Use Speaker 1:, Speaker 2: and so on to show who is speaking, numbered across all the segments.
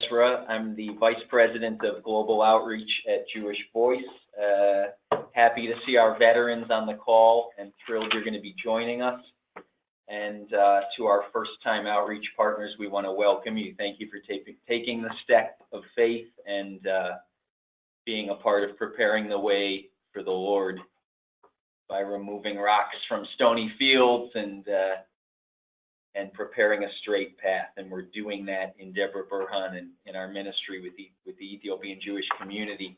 Speaker 1: Ezra. I'm the Vice President of Global Outreach at Jewish Voice. Happy to see our veterans on the call and thrilled you're going to be joining us. And to our first-time outreach partners, we want to welcome you. Thank you for taking the step of faith and being a part of preparing the way for the Lord by removing rocks from stony fields and preparing a straight path. And we're doing that in Debre Birhan and in our ministry with the Ethiopian Jewish community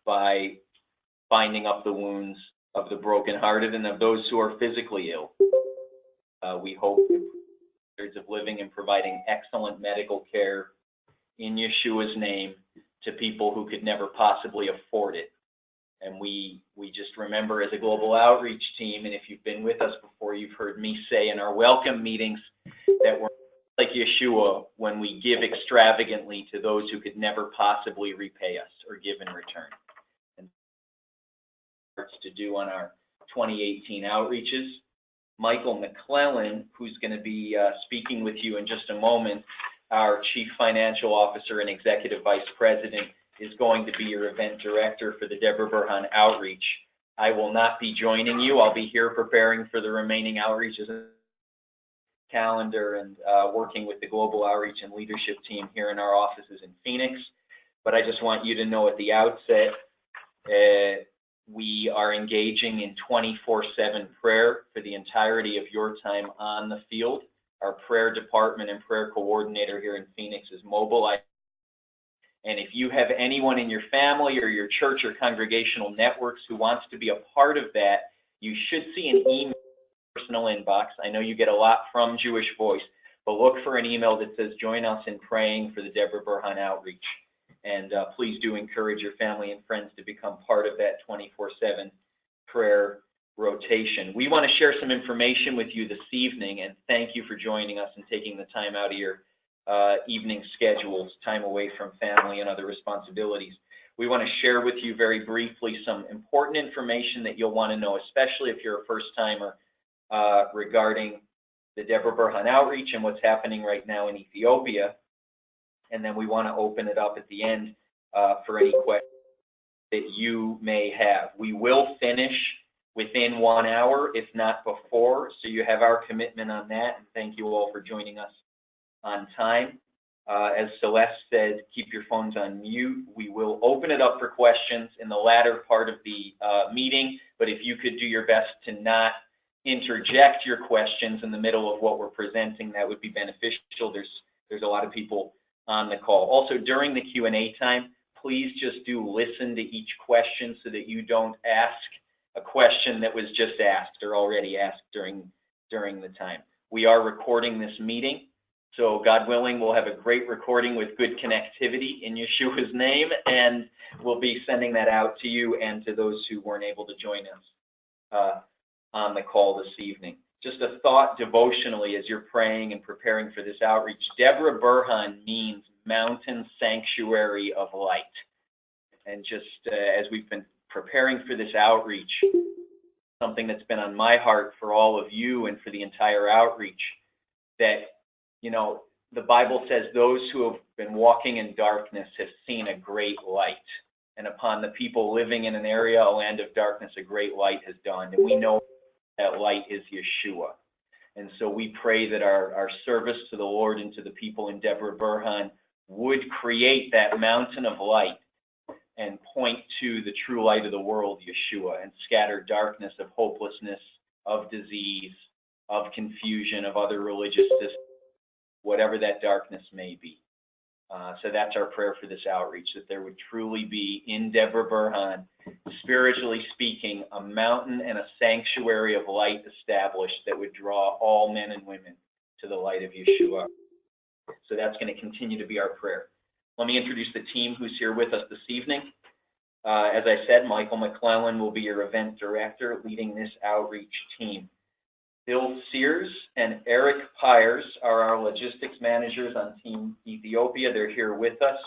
Speaker 1: by binding up the wounds of the brokenhearted and of those who are physically ill. We hope standards of living and providing excellent medical care in Yeshua's name to people who could never possibly afford it. And we just remember as a global outreach team, and if you've been with us before, you've heard me say in our welcome meetings that we're like Yeshua when we give extravagantly to those who could never possibly repay us or give in return. And to do on our 2018 outreaches. Michael McClellan, who's going to be speaking with you in just a moment, our Chief Financial Officer and Executive Vice President, is going to be your event director for the Debre Birhan outreach. I will not be joining you. I'll be here preparing for the remaining outreaches calendar and working with the global outreach and leadership team here in our offices in Phoenix. But I just want you to know at the outset, we are engaging in 24/7 prayer for the entirety of your time on the field. Our prayer department and prayer coordinator here in Phoenix is mobilized. And if you have anyone in your family or your church or congregational networks who wants to be a part of that, you should see an email in your personal inbox. I know you get a lot from Jewish Voice, but look for an email that says, join us in praying for the Debre Birhan outreach. And please do encourage your family and friends to become part of that 24/7 prayer rotation. We want to share some information with you this evening, and thank you for joining us and taking the time out of your evening schedules, time away from family and other responsibilities. We want to share with you very briefly some important information that you'll want to know, especially if you're a first-timer, regarding the Debre Birhan outreach and what's happening right now in Ethiopia. And then we want to open it up at the end for any questions that you may have. We will finish within 1 hour, if not before, so you have our commitment on that, and thank you all for joining us on time. As Celeste said, keep your phones on mute. We will open it up for questions in the latter part of the meeting, but if you could do your best to not interject your questions in the middle of what we're presenting, that would be beneficial. There's a lot of people on the call. Also, during the Q&A time, please just do listen to each question so that you don't ask a question that was just asked or already asked during the time. We are recording this meeting, so God willing, we'll have a great recording with good connectivity in Yeshua's name, and we'll be sending that out to you and to those who weren't able to join us on the call this evening. Just a thought devotionally as you're praying and preparing for this outreach. Debre Birhan means mountain sanctuary of light. And just as we've been preparing for this outreach, something that's been on my heart for all of you and for the entire outreach, that, you know, the Bible says those who have been walking in darkness have seen a great light. And upon the people living in an area, a land of darkness, a great light has dawned. And we know that light is Yeshua. And so we pray that our service to the Lord and to the people in Debre Birhan would create that mountain of light and point to the true light of the world, Yeshua, and scatter darkness of hopelessness, of disease, of confusion, of other religious systems, whatever that darkness may be. So that's our prayer for this outreach, that there would truly be, in Debre Birhan, spiritually speaking, a mountain and a sanctuary of light established that would draw all men and women to the light of Yeshua. So that's going to continue to be our prayer. Let me introduce the team who's here with us this evening. As I said, Michael McClellan will be your event director leading this outreach team. Bill Sears and Eric Pyers are our logistics managers on Team Ethiopia. They're here with us.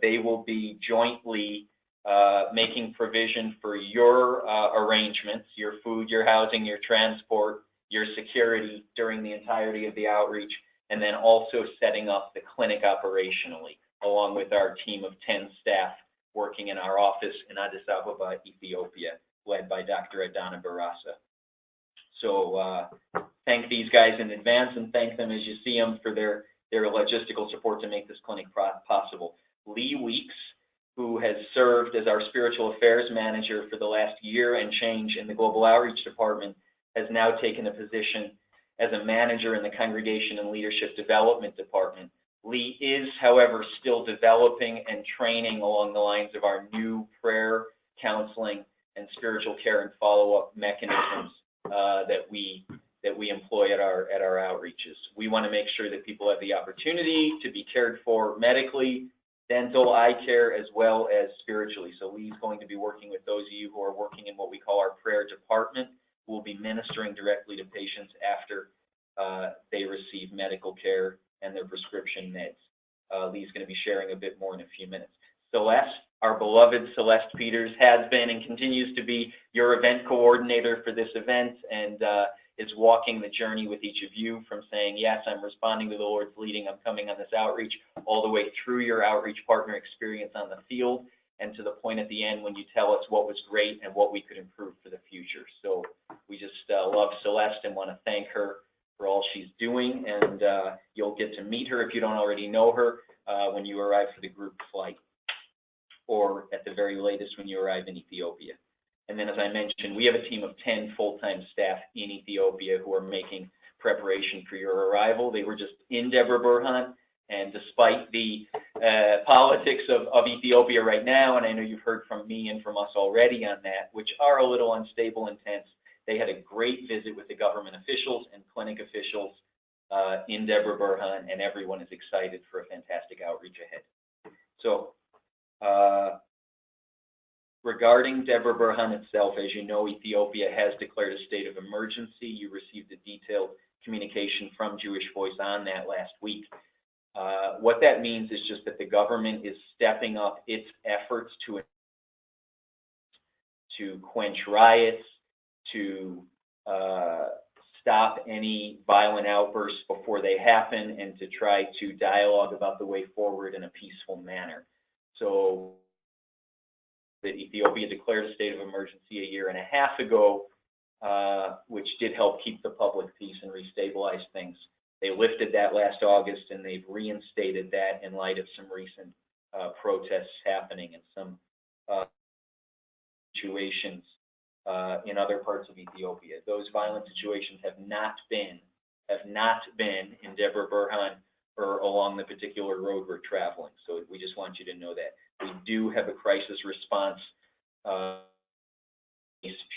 Speaker 1: They will be jointly making provision for your arrangements, your food, your housing, your transport, your security during the entirety of the outreach. and then also setting up the clinic operationally, along with our team of 10 staff working in our office in Addis Ababa, Ethiopia, led by Dr. Adana Barasa. So thank these guys in advance, and thank them as you see them for their logistical support to make this clinic possible. Lee Weeks, who has served as our spiritual affairs manager for the last year and change in the Global Outreach Department, has now taken a position as a manager in the Congregation and Leadership Development Department. Lee is, however, still developing and training along the lines of our new prayer, counseling, and spiritual care and follow-up mechanisms that we employ at our outreaches. We want to make sure that people have the opportunity to be cared for medically, dental, eye care, as well as spiritually. So Lee's going to be working with those of you who are working in what we call our prayer department, who will be ministering directly to patients after they receive medical care and their prescription meds. Lee's going to be sharing a bit more in a few minutes. Celeste, our beloved Celeste Peters, has been and continues to be your event coordinator for this event, and is walking the journey with each of you from saying, yes, I'm responding to the Lord's leading, I'm coming on this outreach, all the way through your outreach partner experience on the field, and to the point at the end when you tell us what was great and what we could improve for the future. So we just love Celeste and want to thank her for all she's doing, and you'll get to meet her if you don't already know her when you arrive for the group flight, or at the very latest when you arrive in Ethiopia. And then, as I mentioned, we have a team of 10 full-time staff in Ethiopia who are making preparation for your arrival. They were just in Debre Birhan, and despite the politics of Ethiopia right now, and I know you've heard from me and from us already on that, which are a little unstable and tense, they had a great visit with the government officials and clinic officials in Debre Birhan, and everyone is excited for a fantastic outreach ahead. So, regarding Debre Birhan itself, as you know, Ethiopia has declared a state of emergency. You received a detailed communication from Jewish Voice on that last week. What that means is just that the government is stepping up its efforts to quench riots, to stop any violent outbursts before they happen, and to try to dialogue about the way forward in a peaceful manner. So that Ethiopia declared a state of emergency a year and a half ago, which did help keep the public peace and restabilize things. They lifted that last August, and they've reinstated that in light of some recent protests happening and some situations in other parts of Ethiopia. Those violent situations have not been in Debre Birhan or along the particular road we're traveling. So we just want you to know that. We do have a crisis response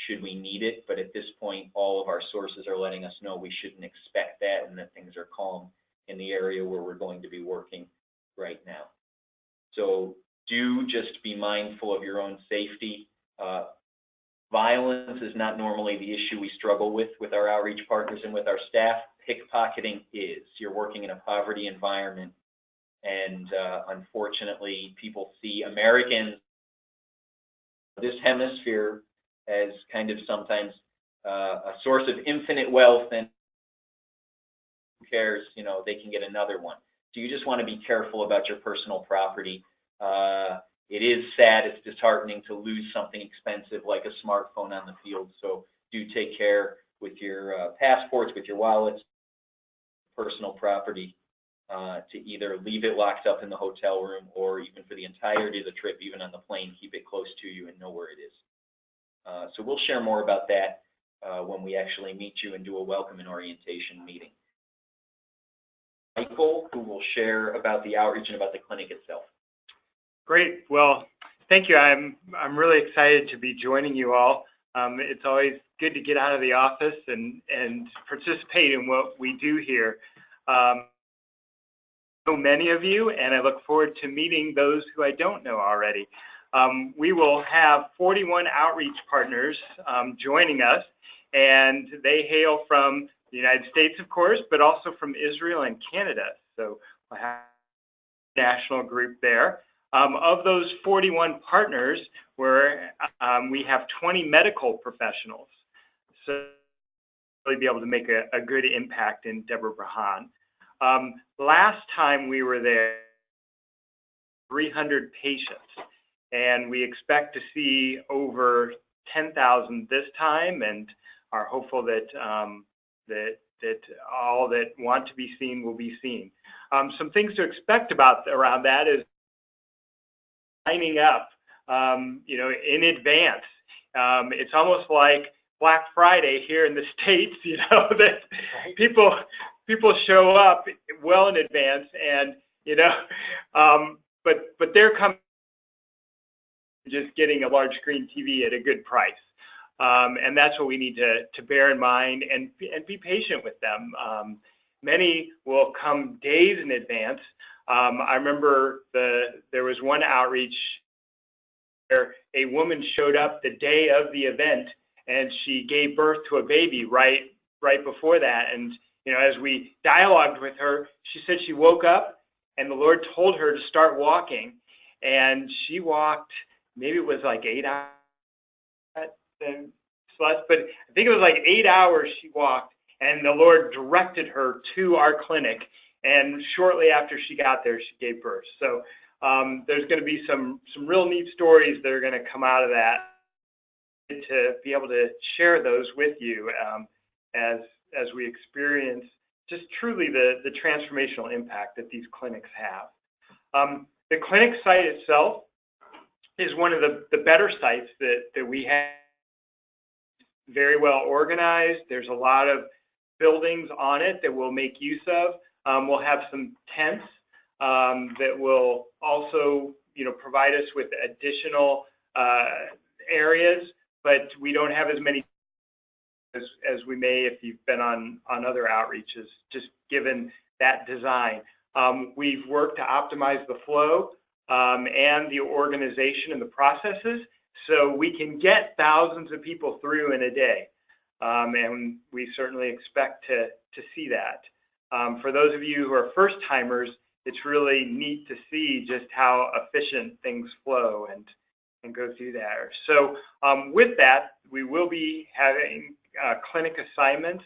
Speaker 1: should we need it, but at this point, all of our sources are letting us know we shouldn't expect that, and that things are calm in the area where we're going to be working right now. So do just be mindful of your own safety. Violence is not normally the issue we struggle with our outreach partners and with our staff. Pickpocketing is. You're working in a poverty environment, and unfortunately, people see Americans, this hemisphere, as kind of sometimes a source of infinite wealth, and who cares, you know, they can get another one. So you just want to be careful about your personal property. It is sad, it's disheartening to lose something expensive like a smartphone on the field, so do take care with your passports, with your wallets, personal property, to either leave it locked up in the hotel room, or even for the entirety of the trip, even on the plane, keep it close to you and know where it is. So we'll share more about that when we actually meet you and do a welcome and orientation meeting. Michael, who will share about the outreach and about the clinic itself.
Speaker 2: Great. Well, thank you. I'm really excited to be joining you all. It's always good to get out of the office and participate in what we do here. I know many of you, and I look forward to meeting those who I don't know already. We will have 41 outreach partners joining us, and they hail from the United States, of course, but also from Israel and Canada. So we'll have a national group there. Of those 41 partners, we have 20 medical professionals, so we'll really be able to make a good impact in Debre Birhan. Last time we were there, 300 patients, and we expect to see over 10,000 this time, and are hopeful that that all that want to be seen will be seen. Some things to expect around that is signing up, in advance. It's almost like Black Friday here in the States, that people show up well in advance, and but they're coming just getting a large screen TV at a good price. And that's what we need to bear in mind and be patient with them. Many will come days in advance. I remember there was one outreach where a woman showed up the day of the event, and she gave birth to a baby right before that. And as we dialogued with her, she said she woke up and the Lord told her to start walking, and she walked. Maybe it was like 8 hours. But I think it was like 8 hours she walked, and the Lord directed her to our clinic, and shortly after she got there, she gave birth. So there's going to be some real neat stories that are going to come out of that, to be able to share those with you as we experience just truly the transformational impact that these clinics have. The clinic site itself is one of the better sites that we have. Very well organized. There's a lot of buildings on it that we'll make use of. We'll have some tents that will also, provide us with additional areas, but we don't have as many as we may if you've been on other outreaches, just given that design. We've worked to optimize the flow and the organization and the processes, so we can get thousands of people through in a day, and we certainly expect to see that. For those of you who are first-timers, it's really neat to see just how efficient things flow and go through there. So with that, we will be having clinic assignments.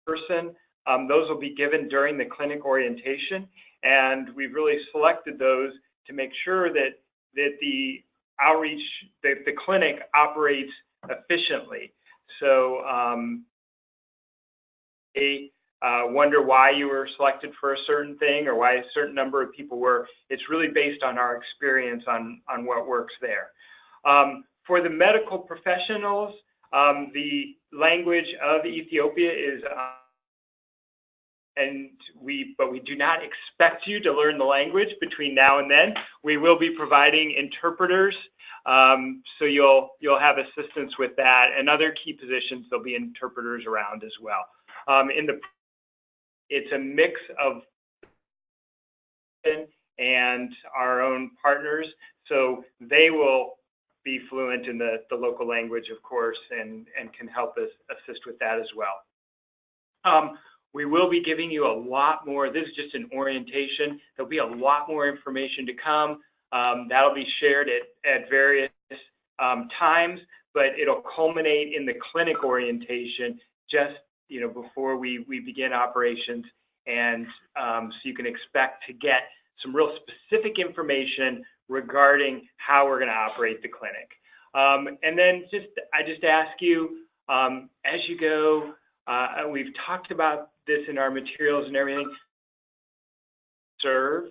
Speaker 2: Those will be given during the clinic orientation, and we've really selected those to make sure that the outreach, that the clinic operates efficiently. So they wonder why you were selected for a certain thing or why a certain number of people were. It's really based on our experience on what works there. For the medical professionals, the language of Ethiopia is but we do not expect you to learn the language between now and then. We will be providing interpreters, so you'll have assistance with that, and other key positions, there'll be interpreters around as well. It's a mix of and our own partners, so they will be fluent in the local language, of course, and can help us assist with that as well. We will be giving you a lot more. This is just an orientation. There'll be a lot more information to come. That'll be shared at various times, but it'll culminate in the clinic orientation just before we begin operations, and so you can expect to get some real specific information regarding how we're going to operate the clinic. And then I just ask you, as you go, we've talked about this in our materials and everything, serve.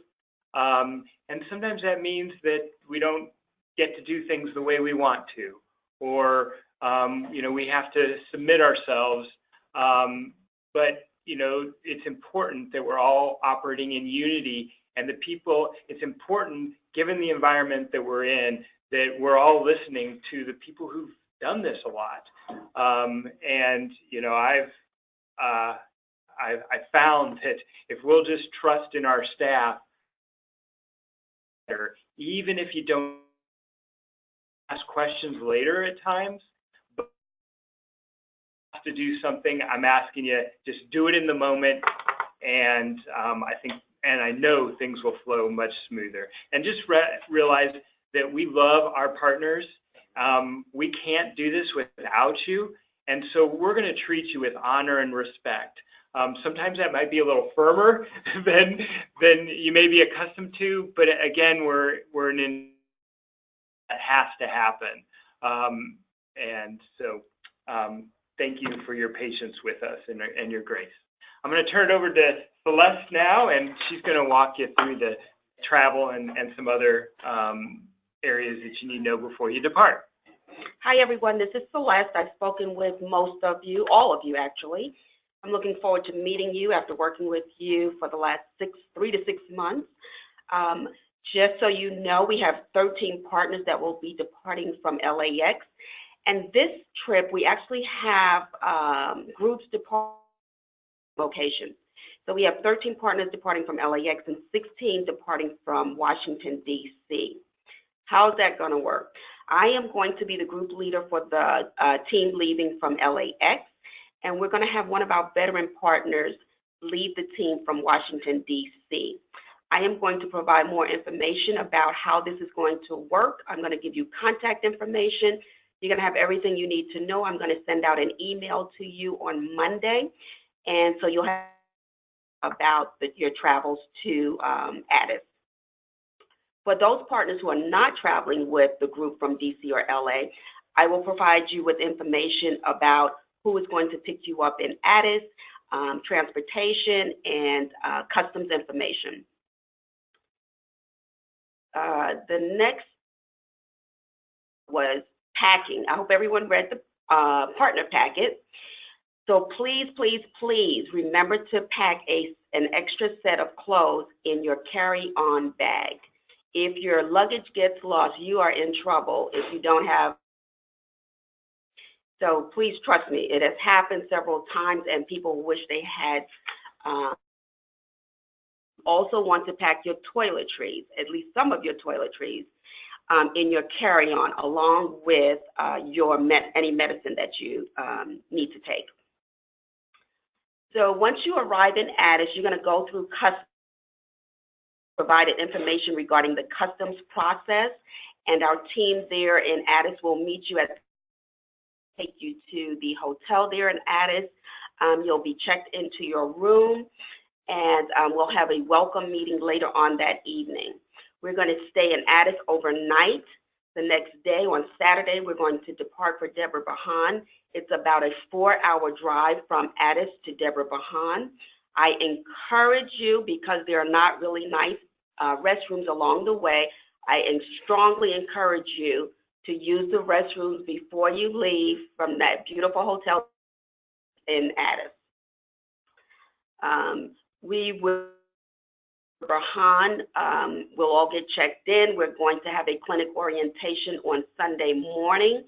Speaker 2: And sometimes that means that we don't get to do things the way we want to, or, we have to submit ourselves. But, it's important that we're all operating in unity, and the people, it's important, given the environment that we're in, that we're all listening to the people who've done this a lot. And, I've found that if we'll just trust in our staff, even if you don't ask questions later at times, but to do something, I'm asking you, just do it in the moment, and I know things will flow much smoother. And just realize that we love our partners. We can't do this without you, and so we're going to treat you with honor and respect. Sometimes that might be a little firmer than you may be accustomed to, but again, we're in that has to happen. And so thank you for your patience with us and your grace. I'm going to turn it over to Celeste now, and she's going to walk you through the travel and some other areas that you need to know before you depart.
Speaker 3: Hi, everyone. This is Celeste. I've spoken with most of you, all of you, actually. I'm looking forward to meeting you after working with you for the last 3 to 6 months. Just so you know, we have 13 partners that will be departing from LAX. And this trip, we actually have groups departing locations. So we have 13 partners departing from LAX and 16 departing from Washington, D.C. How's that going to work? I am going to be the group leader for the team leaving from LAX, and we're going to have one of our veteran partners lead the team from Washington, D.C. I am going to provide more information about how this is going to work. I'm going to give you contact information. You're going to have everything you need to know. I'm going to send out an email to you on Monday, and so you'll have about your travels to Addis. For those partners who are not traveling with the group from DC or LA, I will provide you with information about who is going to pick you up in Addis, transportation, and customs information. The next was packing. I hope everyone read the partner packet. So please, please, please remember to pack an extra set of clothes in your carry-on bag. If your luggage gets lost, you are in trouble if you don't have. So please trust me, it has happened several times and people wish they had. Also want to pack your toiletries, at least some of your toiletries, in your carry-on along with any medicine that you need to take. So once you arrive in Addis, you're going to go through customs, provided information regarding the customs process, and our team there in Addis will meet you take you to the hotel there in Addis. You'll be checked into your room, and we'll have a welcome meeting later on that evening. We're going to stay in Addis overnight. The next day, on Saturday, we're going to depart for Debre Birhan. It's about a 4-hour drive from Addis to Debre Birhan. I encourage you, because there are not really nice restrooms along the way, I strongly encourage you to use the restrooms before you leave from that beautiful hotel in Addis. We will Birhan, we'll all get checked in. We're going to have a clinic orientation on Sunday morning,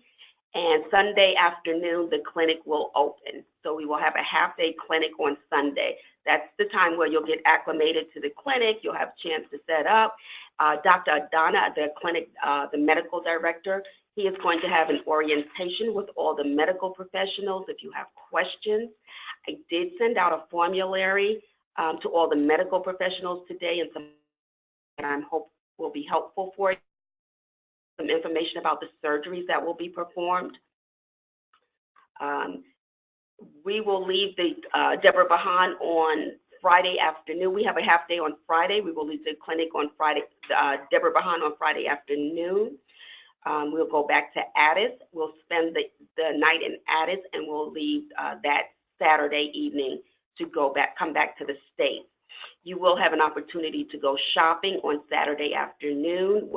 Speaker 3: and Sunday afternoon, the clinic will open. So we will have a half-day clinic on Sunday. That's the time where you'll get acclimated to the clinic. You'll have a chance to set up. Dr. Adana, the clinic, the medical director, he is going to have an orientation with all the medical professionals if you have questions. I did send out a formulary to all the medical professionals today, and some that I hope will be helpful for you. Some information about the surgeries that will be performed. We will leave the Debre Birhan on Friday afternoon. We have a half day on Friday. We will leave the clinic on Friday, Debre Birhan on Friday afternoon. We'll go back to Addis. We'll spend the night in Addis, and we'll leave that Saturday evening to come back to the States. You will have an opportunity to go shopping on Saturday afternoon,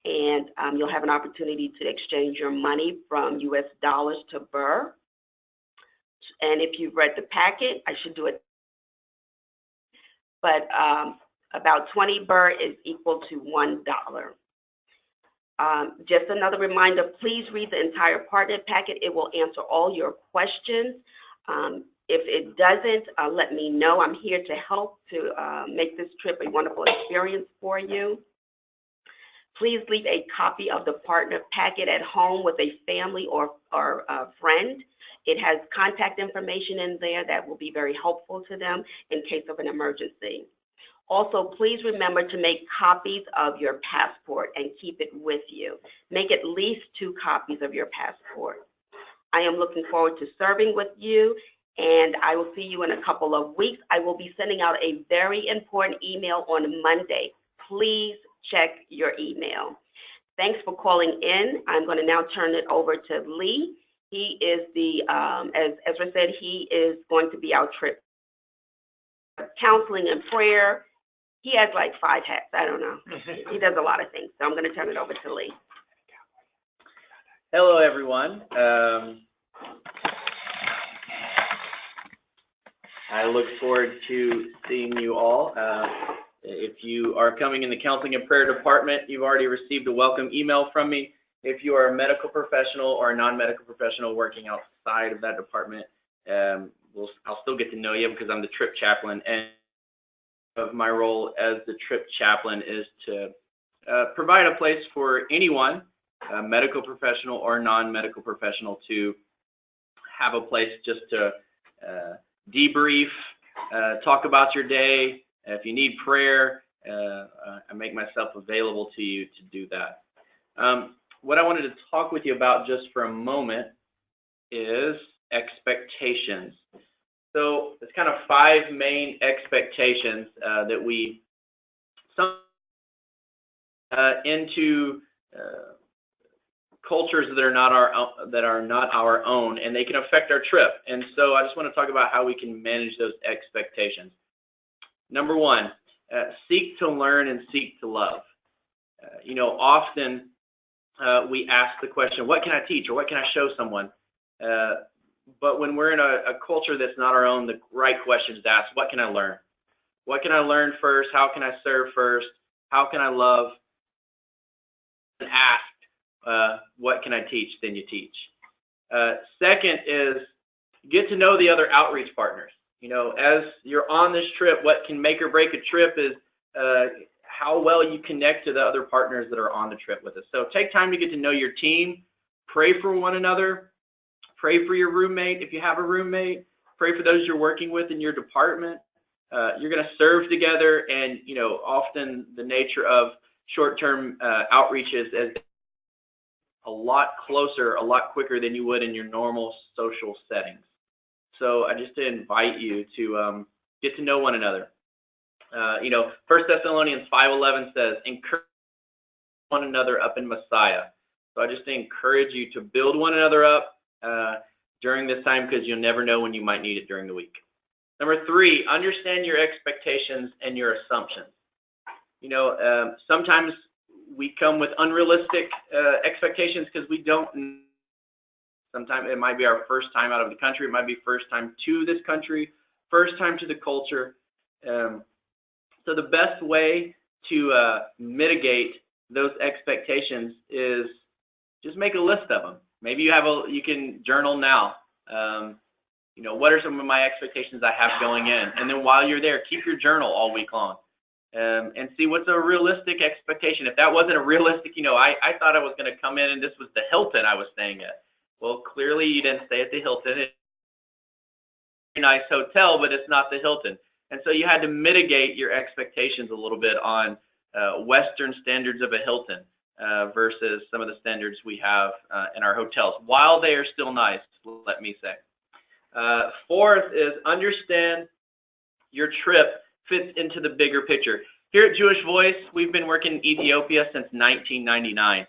Speaker 3: and you'll have an opportunity to exchange your money from US dollars to birr. And if you've read the packet, I should do it, but about 20 birr is equal to $1. Just another reminder, please read the entire partner packet. It will answer all your questions. If it doesn't, let me know. I'm here to help to make this trip a wonderful experience for you. Please leave a copy of the partner packet at home with a family or a friend. It has contact information in there that will be very helpful to them in case of an emergency. Also, please remember to make copies of your passport and keep it with you. Make at least 2 copies of your passport. I am looking forward to serving with you, and I will see you in a couple of weeks. I will be sending out a very important email on Monday. Please check your email. Thanks for calling in. I'm going to now turn it over to Lee. He is as Ezra said, he is going to be our trip counseling and prayer. He has like 5 hats. I don't know. He does a lot of things. So I'm going to turn it over to Lee.
Speaker 4: Hello, everyone. I look forward to seeing you all. If you are coming in the Counseling and Prayer Department, you've already received a welcome email from me. If you are a medical professional or a non-medical professional working outside of that department, I'll still get to know you because I'm the trip chaplain. And of my role as the trip chaplain is to provide a place for anyone, a medical professional or non-medical professional, to have a place just to debrief, talk about your day. If you need prayer, I make myself available to you to do that. What I wanted to talk with you about just for a moment is expectations. So it's kind of 5 main expectations that we into cultures that are not our own, and they can affect our trip. And so I just want to talk about how we can manage those expectations. Number 1, seek to learn and seek to love. Often we ask the question, what can I teach or what can I show someone? But when we're in a culture that's not our own, the right question is to ask, what can I learn? What can I learn first? How can I serve first? How can I love? And ask, what can I teach? Then you teach. Second is get to know the other outreach partners. As you're on this trip, what can make or break a trip is how well you connect to the other partners that are on the trip with us. So take time to get to know your team, pray for one another, pray for your roommate if you have a roommate, pray for those you're working with in your department. You're going to serve together, and often the nature of short-term outreaches is a lot closer, a lot quicker than you would in your normal social settings. So I just invite you to get to know one another. 1 Thessalonians 5:11 says, encourage one another up in Messiah. So I just encourage you to build one another up during this time, because you'll never know when you might need it during the week. Number 3, understand your expectations and your assumptions. Sometimes we come with unrealistic expectations because we don't. Sometimes it might be our first time out of the country. It might be first time to this country, first time to the culture. So the best way to mitigate those expectations is just make a list of them. Maybe you can journal now. What are some of my expectations I have going in? And then while you're there, keep your journal all week long. And see what's a realistic expectation. If that wasn't a realistic, I thought I was going to come in and this was the Hilton I was staying at. Well, clearly you didn't stay at the Hilton. It's a nice hotel, but it's not the Hilton. And so you had to mitigate your expectations a little bit on Western standards of a Hilton versus some of the standards we have in our hotels, while they are still nice, let me say. 4th is understand your trip fits into the bigger picture. Here at Jewish Voice, we've been working in Ethiopia since 1999.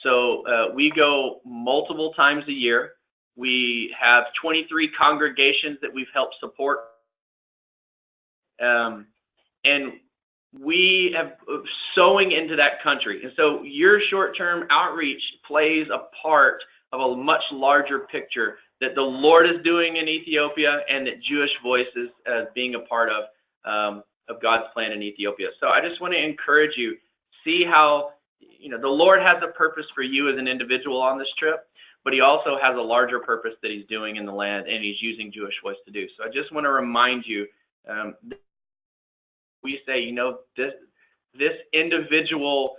Speaker 4: So we go multiple times a year. We have 23 congregations that we've helped support. And we have sowing into that country. And so your short-term outreach plays a part of a much larger picture that the Lord is doing in Ethiopia, and that Jewish Voice is being a part of God's plan in Ethiopia. So I just want to encourage you, see how the Lord has a purpose for you as an individual on this trip, but he also has a larger purpose that he's doing in the land, and he's using Jewish Voice to do. So I just want to remind you, we say, this individual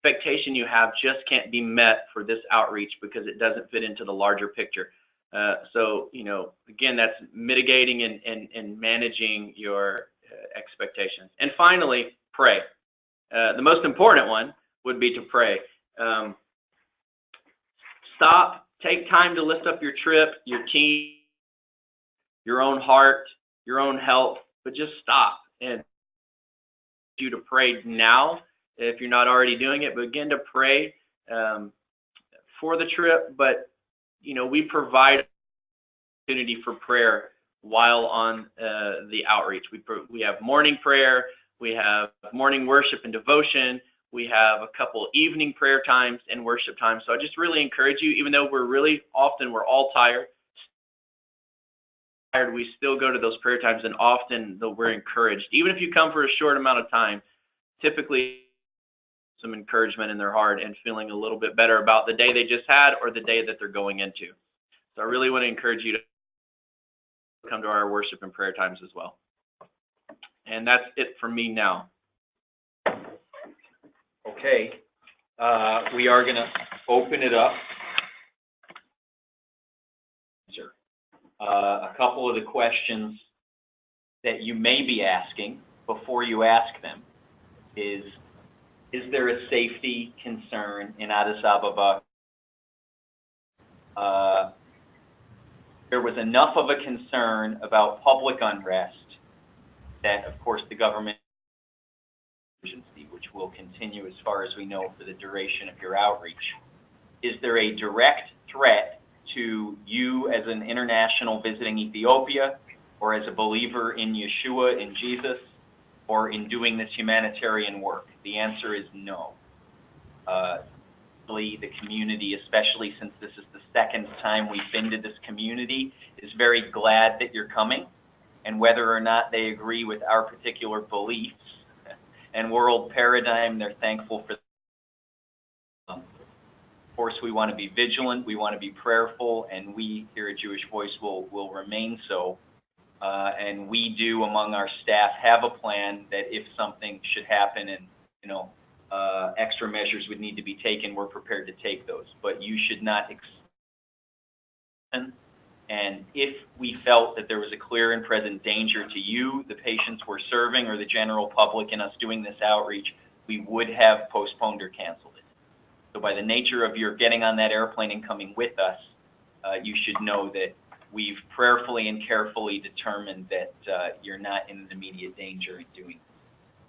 Speaker 4: expectation you have just can't be met for this outreach because it doesn't fit into the larger picture. So, again, that's mitigating and managing your expectations. And finally, pray. The most important one would be to pray. Take time to lift up your trip, your team, your own heart, your own health, but just stop and you to pray now if you're not already doing it. Begin to pray for the trip, but we provide opportunity for prayer while on the outreach. We have morning prayer, we have morning worship and devotion, we have a couple evening prayer times and worship times. So I just really encourage you, even though we're all tired, we still go to those prayer times, and often though we're encouraged. Even if you come for a short amount of time, typically some encouragement in their heart and feeling a little bit better about the day they just had or the day that they're going into. So I really want to encourage you to come to our worship and prayer times as well. And that's it for me now.
Speaker 1: Okay. We are going to open it up. A couple of the questions that you may be asking before you ask them is there a safety concern in Addis Ababa? There was enough of a concern about public unrest that, of course, the government emergency, which will continue as far as we know for the duration of your outreach. Is there a direct threat to you as an international visiting Ethiopia, or as a believer in Yeshua, in Jesus, or in doing this humanitarian work? The answer is no. The community, especially since this is the second time we've been to this community, is very glad that you're coming, and whether or not they agree with our particular beliefs and world paradigm, they're thankful for. Of course, we want to be vigilant, we want to be prayerful, and we here at Jewish Voice will remain so. And we do, among our staff, have a plan that if something should happen and extra measures would need to be taken, we're prepared to take those. But you should not and if we felt that there was a clear and present danger to you, the patients we're serving, or the general public in us doing this outreach, we would have postponed or canceled it. So by the nature of your getting on that airplane and coming with us, you should know that we've prayerfully and carefully determined that you're not in immediate danger in doing this.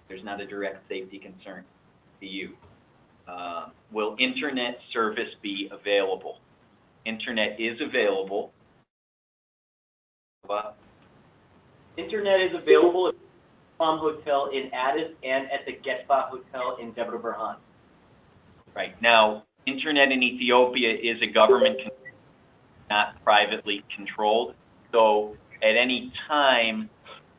Speaker 1: There's not a direct safety concern to you. Will internet service be available? Internet is available.
Speaker 5: Internet is available at the Palm Hotel in Addis and at the Getba Hotel in Debre Birhan.
Speaker 1: Right. Now, internet in Ethiopia is a government, not privately controlled. So at any time,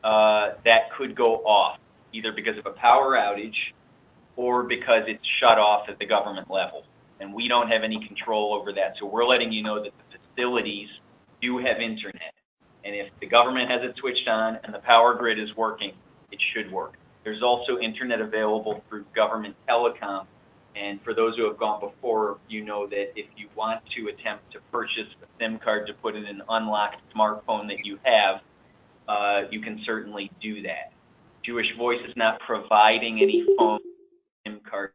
Speaker 1: that could go off, either because of a power outage or because it's shut off at the government level. And we don't have any control over that. So we're letting you know that the facilities do have internet. And if the government has it switched on and the power grid is working, it should work. There's also internet available through government telecom. And for those who have gone before, you know that if you want to attempt to purchase a SIM card to put in an unlocked smartphone that you have, you can certainly do that. Jewish Voice is not providing any phone SIM card.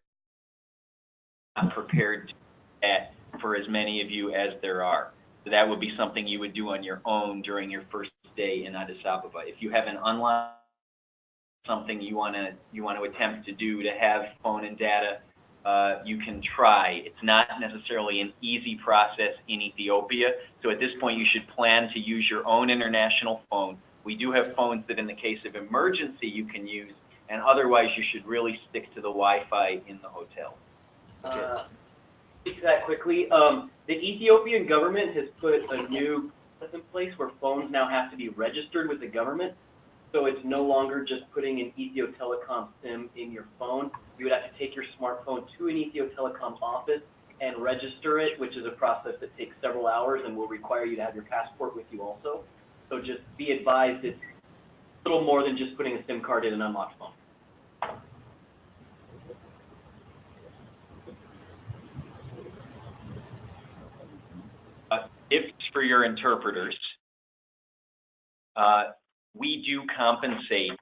Speaker 1: I'm prepared to do that for as many of you as there are. So that would be something you would do on your own during your first day in Addis Ababa. If you have an unlocked something you want to attempt to do to have phone and data, you can try. It's not necessarily an easy process in Ethiopia. So at this point, you should plan to use your own international phone. We do have phones that in the case of emergency you can use, and otherwise you should really stick to the Wi-Fi in the hotel.
Speaker 5: Speak to that quickly. The Ethiopian government has put a new process in place where phones now have to be registered with the government. So it's no longer just putting an Ethio Telecom SIM in your phone. You would have to take your smartphone to an Ethio Telecom office and register it, which is a process that takes several hours and will require you to have your passport with you also. So just be advised, it's a little more than just putting a SIM card in an unlocked phone.
Speaker 1: If for your interpreters, we do compensate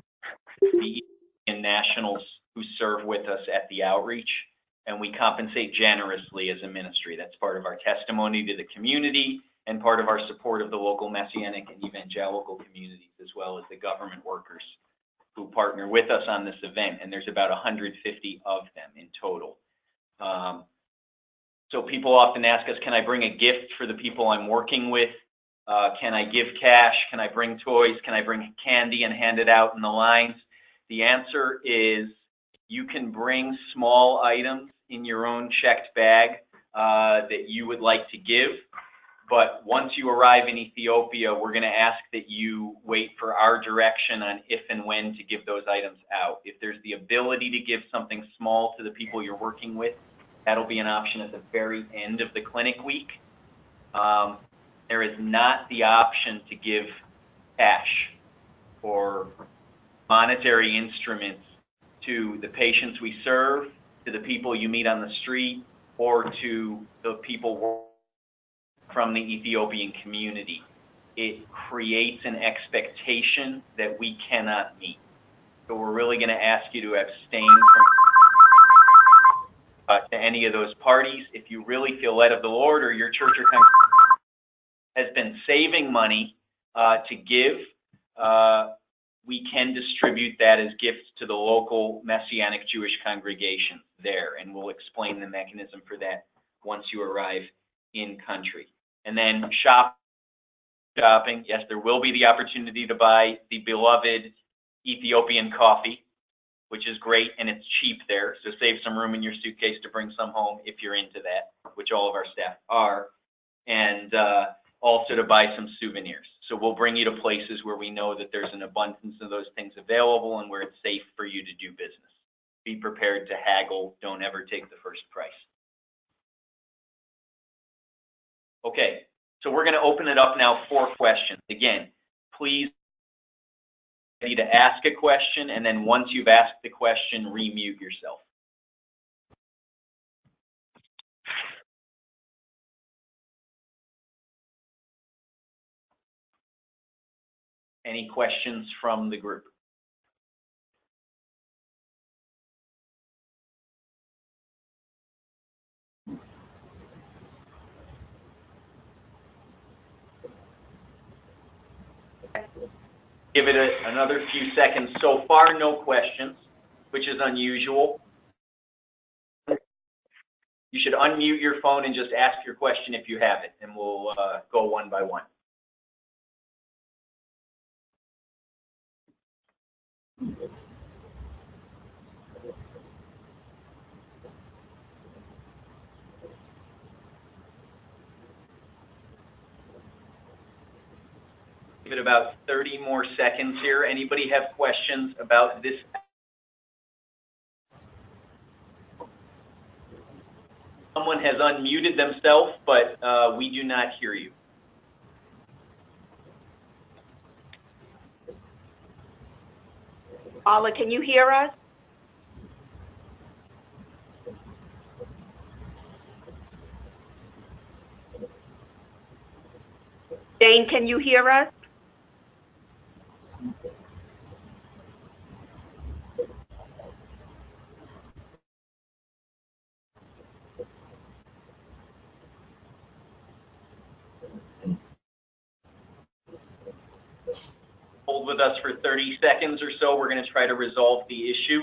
Speaker 1: the Ethiopian nationals who serve with us at the outreach, and we compensate generously as a ministry. That's part of our testimony to the community and part of our support of the local Messianic and evangelical communities, as well as the government workers who partner with us on this event, and there's about 150 of them in total. So people often ask us, can I bring a gift for the people I'm working with? Can I give cash? Can I bring toys? Can I bring candy and hand it out in the lines? The answer is you can bring small items in your own checked bag that you would like to give. But once you arrive in Ethiopia, we're going to ask that you wait for our direction on if and when to give those items out. If there's the ability to give something small to the people you're working with, that'll be an option at the very end of the clinic week. There is not the option to give cash or monetary instruments to the patients we serve, to the people you meet on the street, or to the people from the Ethiopian community. It creates an expectation that we cannot meet. So we're really going to ask you to abstain from to any of those parties. If you really feel led of the Lord, or your church or congregation has been saving money to give, we can distribute that as gifts to the local Messianic Jewish congregation there, and we'll explain the mechanism for that once you arrive in country. And then shopping, yes, there will be the opportunity to buy the beloved Ethiopian coffee, which is great, and it's cheap there, so save some room in your suitcase to bring some home if you're into that, which all of our staff are, and also to buy some souvenirs. So we'll bring you to places where we know that there's an abundance of those things available and where it's safe for you to do business. Be prepared to haggle. Don't ever take the first price. Okay, so we're going to open it up now for questions. Again, please be ready to ask a question, and then once you've asked the question, remute yourself. Any questions from the group? Give it another few seconds. So far, no questions, which is unusual. You should unmute your phone and just ask your question if you have it, and we'll go one by one. Give it about 30 more seconds here. Anybody have questions about this? Someone has unmuted themselves, but we do not hear you.
Speaker 3: Paula, can you hear us? Jane, can you hear us?
Speaker 1: Hold with us for 30 seconds or so. We're going to try to resolve the issue.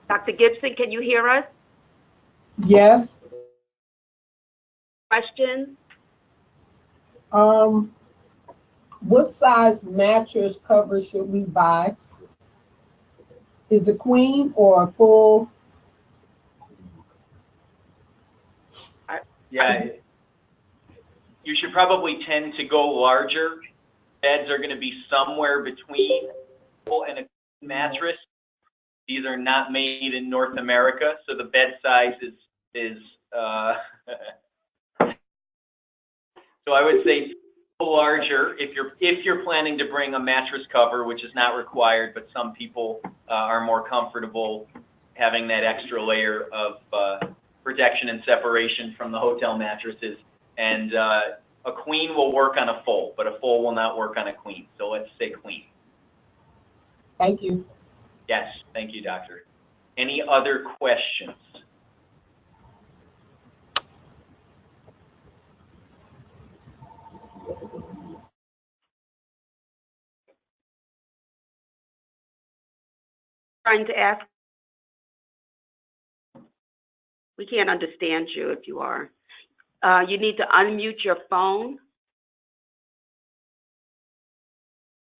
Speaker 3: Dr. Gibson, can you hear us?
Speaker 6: Yes.
Speaker 3: Questions?
Speaker 6: What size mattress cover should we buy? Is it queen or a full?
Speaker 1: Yeah, you should probably tend to go larger. Beds are going to be somewhere between and a mattress. These are not made in North America, so the bed size is so I would say larger if you're planning to bring a mattress cover, which is not required, but some people are more comfortable having that extra layer of protection and separation from the hotel mattresses. And A queen will work on a foal, but a foal will not work on a queen. So let's say queen.
Speaker 6: Thank you.
Speaker 1: Yes, thank you, doctor. Any other questions?
Speaker 3: Trying to ask. We can't understand you if you are. You need to unmute your phone.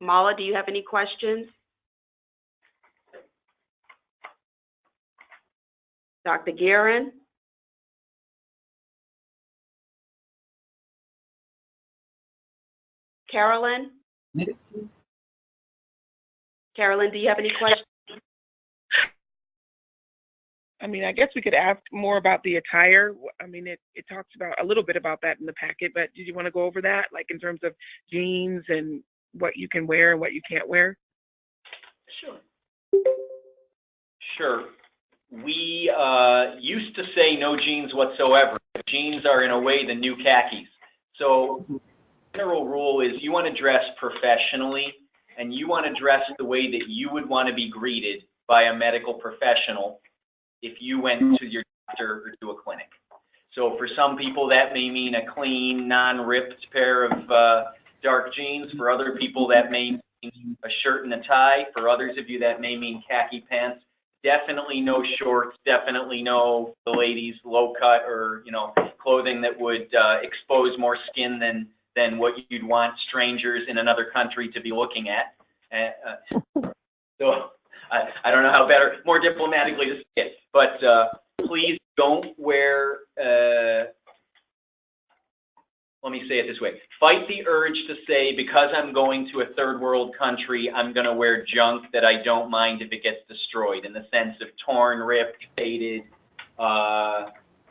Speaker 3: Mala, do you have any questions? Dr. Guerin? Carolyn? Carolyn, do you have any questions?
Speaker 7: I mean, I guess we could ask more about the attire. I mean, it talks about a little bit about that in the packet, but did you want to go over that, like in terms of jeans and what you can wear and what you can't wear?
Speaker 3: Sure.
Speaker 1: Sure. We used to say no jeans whatsoever. Jeans are, in a way, the new khakis. So the general rule is you want to dress professionally, and you want to dress the way that you would want to be greeted by a medical professional if you went to your doctor or to a clinic. So for some people, that may mean a clean, non-ripped pair of dark jeans. For other people, that may mean a shirt and a tie. For others of you, that may mean khaki pants. Definitely no shorts, definitely no, the ladies, low cut or, you know, clothing that would expose more skin than what you'd want strangers in another country to be looking at. So I don't know how better, more diplomatically to say it, but please don't wear, let me say it this way, fight the urge to say, because I'm going to a third world country, I'm going to wear junk that I don't mind if it gets destroyed, in the sense of torn, ripped, faded,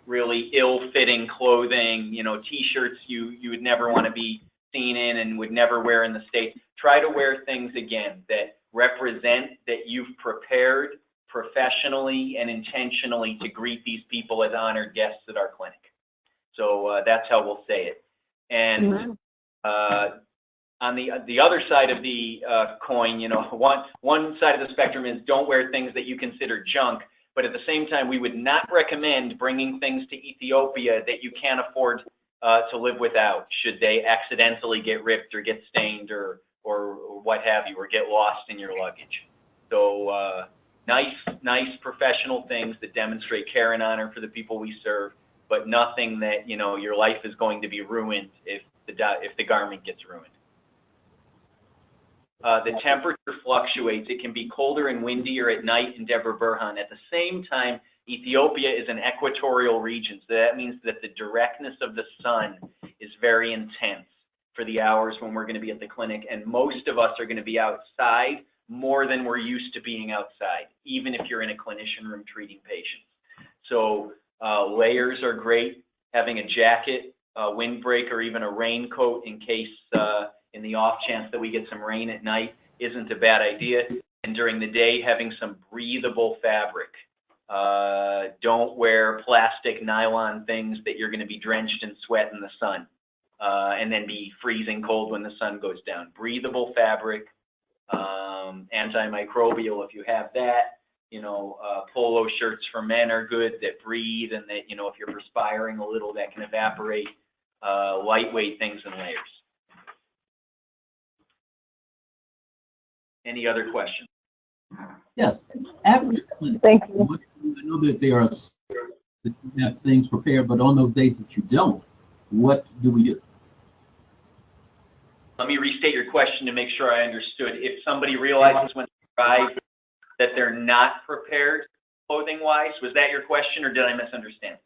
Speaker 1: really ill-fitting clothing, you know, T-shirts you would never want to be seen in and would never wear in the States. Try to wear things, again, that represent that you've prepared professionally and intentionally to greet these people as honored guests at our clinic. So that's how we'll say it. And on the other side of the coin, you know, one side of the spectrum is don't wear things that you consider junk, but at the same time, we would not recommend bringing things to Ethiopia that you can't afford to live without, should they accidentally get ripped or get stained or what have you, or get lost in your luggage. So nice professional things that demonstrate care and honor for the people we serve, but nothing that, you know, your life is going to be ruined if the garment gets ruined. The temperature fluctuates. It can be colder and windier at night in Debre Birhan. At the same time, Ethiopia is an equatorial region, so that means that the directness of the sun is very intense for the hours when we're going to be at the clinic, and most of us are going to be outside more than we're used to being outside, even if you're in a clinician room treating patients. So layers are great. Having a jacket, a windbreak, or even a raincoat in case, in the off chance that we get some rain at night, isn't a bad idea. And during the day, having some breathable fabric. Don't wear plastic nylon things that you're going to be drenched in sweat in the sun and then be freezing cold when the sun goes down. Breathable fabric, antimicrobial if you have that. You know, polo shirts for men are good that breathe, and that, you know, if you're perspiring a little, that can evaporate. Lightweight things and layers. Any other questions?
Speaker 8: Yes. After the clinic,
Speaker 7: Thank you.
Speaker 8: I know that there are that you have things prepared, but on those days that you don't, what do we do?
Speaker 1: Let me restate your question to make sure I understood. If somebody realizes when they arrive that they're not prepared clothing-wise, was that your question, or did I misunderstand?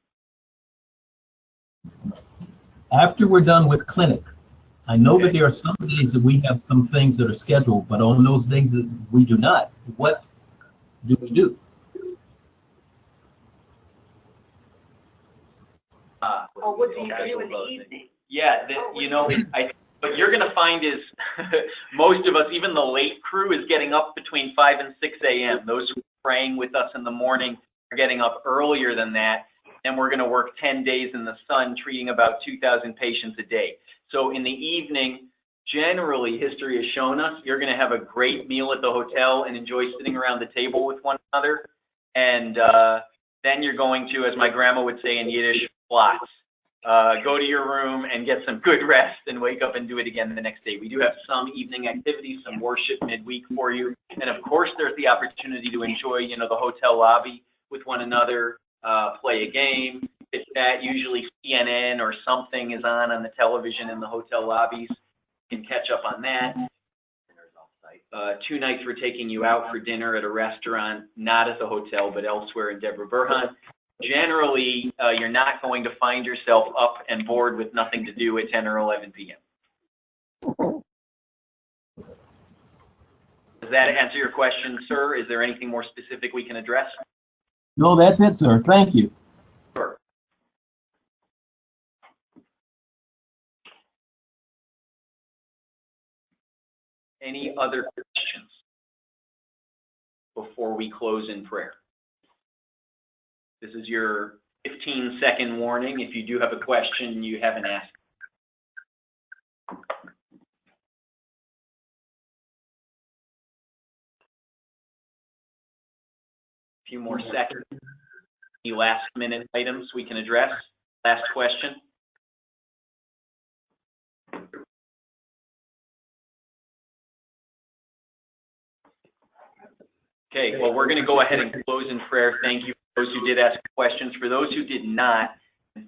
Speaker 8: After we're done with clinic, I know that there are some days that we have some things that are scheduled, but on those days that we do not, what do we do?
Speaker 3: Or what do you do in the evening?
Speaker 1: Yeah, you know, what you're going to find is most of us, even the late crew, is getting up between 5 and 6 a.m. Those who are praying with us in the morning are getting up earlier than that. And we're going to work 10 days in the sun, treating about 2,000 patients a day. So in the evening, generally, history has shown us, you're going to have a great meal at the hotel and enjoy sitting around the table with one another. And then you're going to, as my grandma would say in Yiddish, flats. Go to your room and get some good rest and wake up and do it again the next day. We do have some evening activities, some worship midweek for you. And of course, there's the opportunity to enjoy, you know, the hotel lobby with one another, play a game. It's that usually CNN or something is on the television in the hotel lobbies. You can catch up on that. 2 nights we're taking you out for dinner at a restaurant, not at the hotel, but elsewhere in Debre Birhan. Generally, you're not going to find yourself up and bored with nothing to do at 10 or 11 p.m. Does that answer your question, sir? Is there anything more specific we can address?
Speaker 8: No, that's it, sir. Thank you.
Speaker 1: Sure. Any other questions before we close in prayer? This is your 15-second warning. If you do have a question you haven't asked. A few more seconds. Any last-minute items we can address? Last question. Okay, well, we're going to go ahead and close in prayer. Thank you for those who did ask questions. For those who did not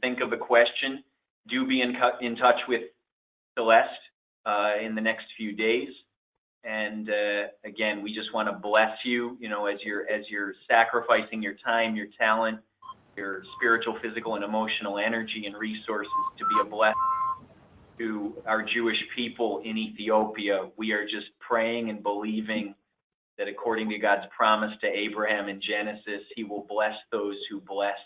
Speaker 1: think of a question, do be in touch with Celeste in the next few days. And again, we just want to bless you, you know, as you're sacrificing your time, your talent, your spiritual, physical, and emotional energy and resources to be a blessing to our Jewish people in Ethiopia. We are just praying and believing that according to God's promise to Abraham in Genesis, he will bless those who bless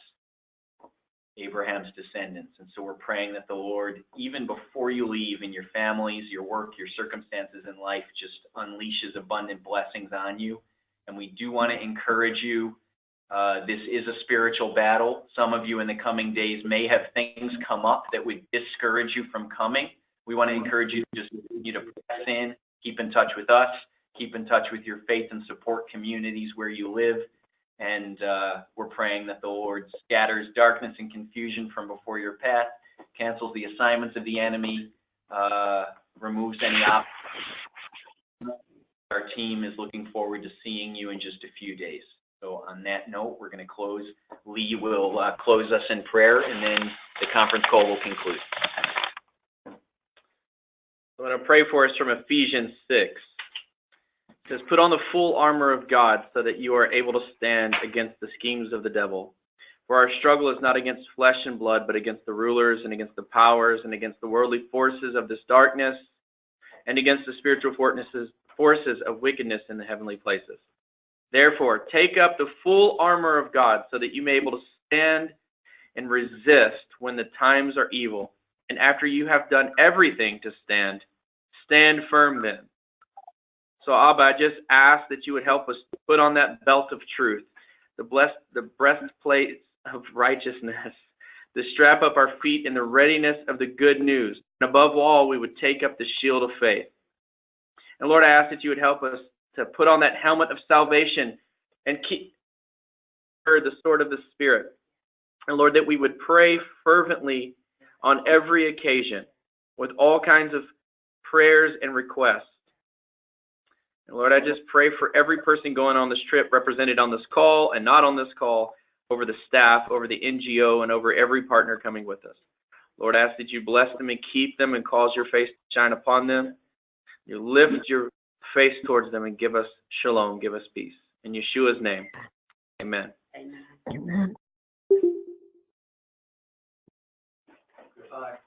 Speaker 1: Abraham's descendants. And so we're praying that the Lord, even before you leave in your families, your work, your circumstances in life, just unleashes abundant blessings on you. And we do want to encourage you. This is a spiritual battle. Some of you in the coming days may have things come up that would discourage you from coming. We want to encourage you to just continue to press in, keep in touch with us, keep in touch with your faith and support communities where you live. And we're praying that the Lord scatters darkness and confusion from before your path, cancels the assignments of the enemy, removes any obstacles. Our team is looking forward to seeing you in just a few days. So on that note, we're going to close. Lee will close us in prayer, and then the conference call will conclude.
Speaker 4: I'm going to pray for us from Ephesians 6. It says, put on the full armor of God so that you are able to stand against the schemes of the devil. For our struggle is not against flesh and blood, but against the rulers and against the powers and against the worldly forces of this darkness and against the spiritual forces of wickedness in the heavenly places. Therefore, take up the full armor of God so that you may be able to stand and resist when the times are evil. And after you have done everything to stand, stand firm then. So, Abba, I just ask that you would help us put on that belt of truth, the breastplate of righteousness, to strap up our feet in the readiness of the good news. And above all, we would take up the shield of faith. And Lord, I ask that you would help us to put on that helmet of salvation and keep the sword of the Spirit. And Lord, that we would pray fervently on every occasion with all kinds of prayers and requests. And Lord, I just pray for every person going on this trip, represented on this call and not on this call, over the staff, over the NGO, and over every partner coming with us. Lord, I ask that you bless them and keep them and cause your face to shine upon them. You lift your face towards them and give us shalom, give us peace. In Yeshua's name, amen.
Speaker 3: Amen.
Speaker 7: Amen.
Speaker 5: Goodbye.